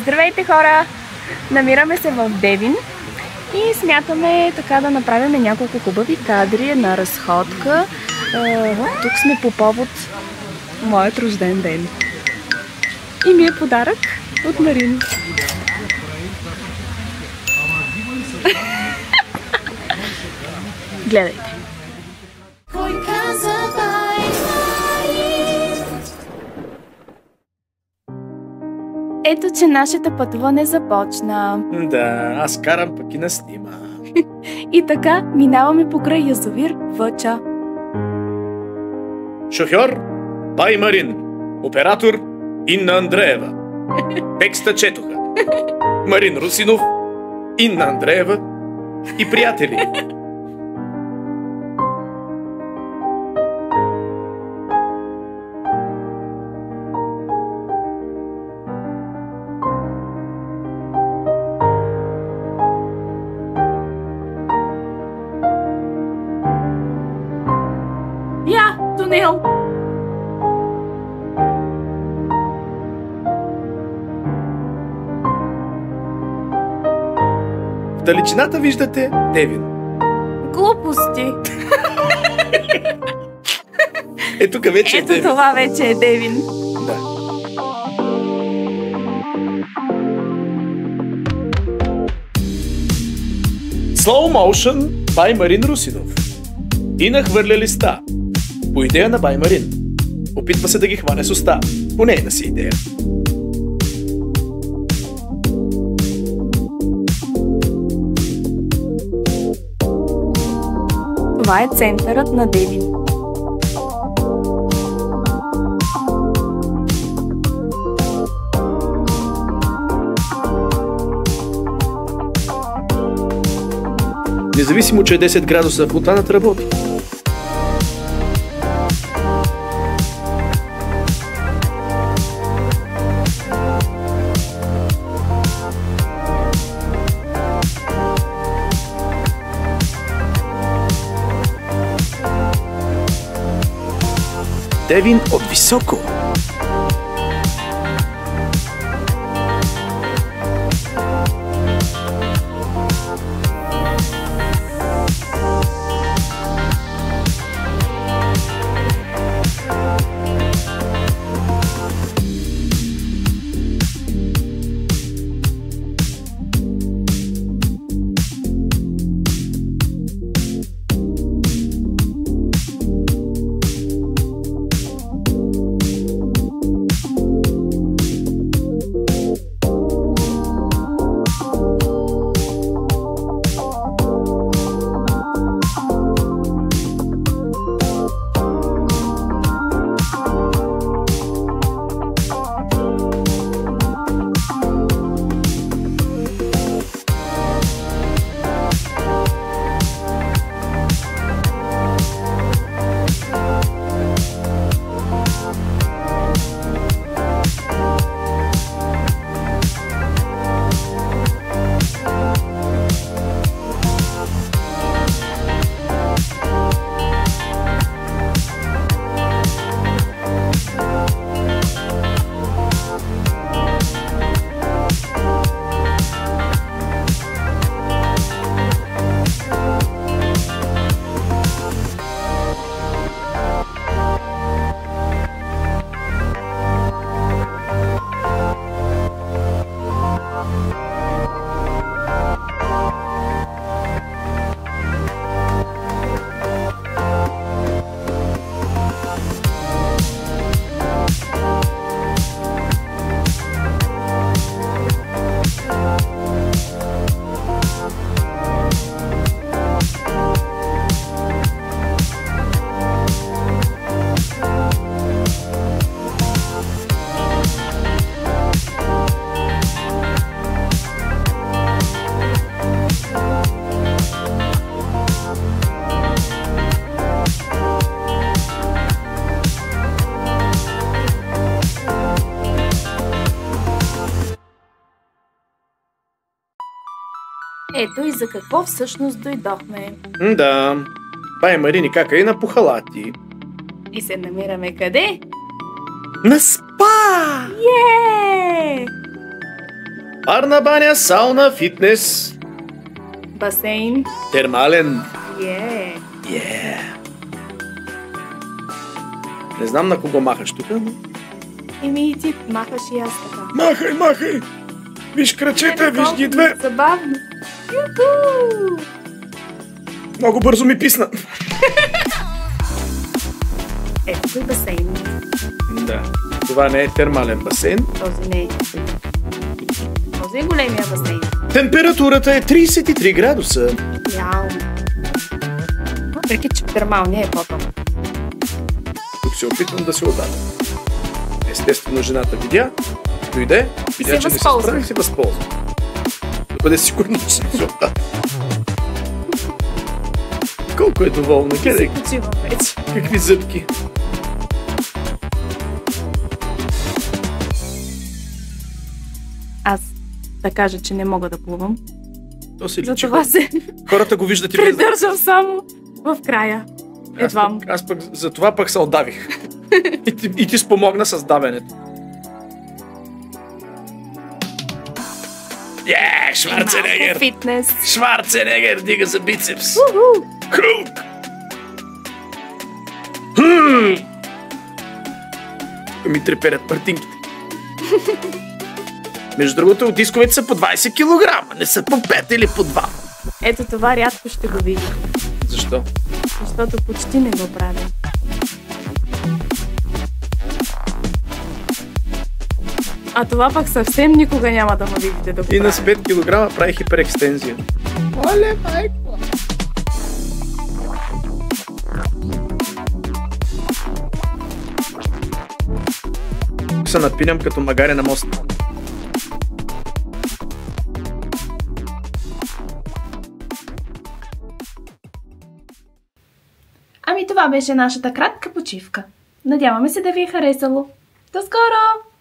Здравейте, хора! Намираме се в Девин и смятаме така да направим няколко хубави кадри, една разходка. Тук сме по повод моят рожден ден. И ми е подарък от Марин. Гледайте! Ето, че нашето пътуване започна. Да, аз карам, пък и наснима. И така минаваме покрай язовир Въча. Шофьор Бай Марин. Оператор Инна Андреева. Текста четоха Марин Русинов, Инна Андреева и приятели. Тунел! В далечината виждате Девин. Глупости! Тук вече Ето е Девин. това вече е Девин. Да. Slow Motion by Марин Русинов. И нахвърля листа. По идея на Бай Марин. Опитва се да ги хване с уста. По нейна си идея. Това е центърът на Девин. Независимо, че е 10 градуса, фонтанът работи. Девин от високо. Ето и за какво всъщност дойдохме. Да, Бай Марин и кака и на похалати. И се намираме къде? На спа! Е! Парна баня, сауна, фитнес, Басейн. термален. Yeah. Не знам на кого махаш тук, но... Еми и ти махаш и аз така. Махай! Виж крачета, виж ги две. Забавно. Юху! Много бързо ми писна. Ето и басейн. Да. Това не е термален басейн. Този не е. Този е големия басейн. Температурата е 33 градуса. Яу. Въпреки, че термалния е по-топ. Тук се опитвам да се отдам. Естествено, жената видя, дойде, видя, че не се справи и се възползва. Да бъде сигурно, че не се отдам. Колко е доволна, гледай. Почивам вече. Какви зъбки. Аз да кажа, че не мога да плувам. То се личи. Затова се Хората го виждат и без да... придържам само в края. Едвам. Аз пък за това пък се отдавих. И ти спомогна с давенето. Шварценегер! Фитнес. Шварценегер дига за бицепс. Круг! Ми треперят партинките. Между другото, дисковете са по 20 кг, не са по 5 или по 2. Ето това рядко ще го видя. Защо? Защото почти не го правя. А това пък съвсем никога няма да ме видите да го И на правя. 5 кг прави хиперекстензия. Оле, майко! Се напиням като магаре на мост. Ами това беше нашата кратка почивка. Надяваме се да ви е харесало. До скоро!